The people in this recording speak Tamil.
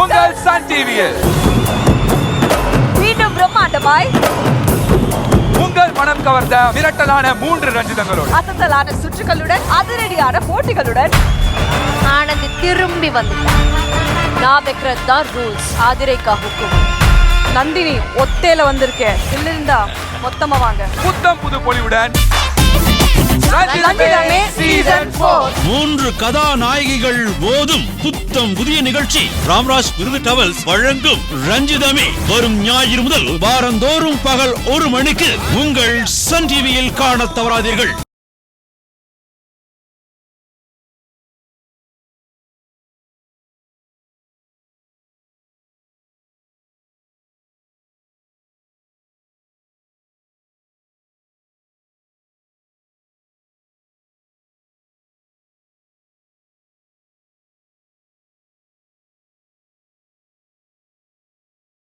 உங்கள் சன் டிவியில் மீண்டும் பிரம்மாண்டமாய் உங்கள் மனம் கவர்ந்த மிரட்டலான 3 ரஞ்சிதங்களோடு அசத்தலான சுற்றுகளுடன் அதிரடியான போட்டிகளுடன் ஆனந்தி திரும்பி வந்துட்டான். நான் வைக்கிறது தான் ரூல்ஸ். ஆதிரைக்கா ஹுக்கும். நந்தினி ஒத்தேல வந்திருக்கேன். இல்லைண்டா மொத்தமா வாங்க. புத்தம் புது பொலிவுடன் ரஞ்சிதமே சீசன் 4 3 கதாநாயகிகள் மோதும் புத்தம் புதிய நிகழ்ச்சி ராம்ராஜ் விருது டவல்ஸ் வழங்கும் ரஞ்சிதமே வரும் ஞாயிறு முதல் வாரந்தோறும் பகல் 1 மணிக்கு உங்கள் சன் டிவியில் காணத் தவறாதீர்கள்.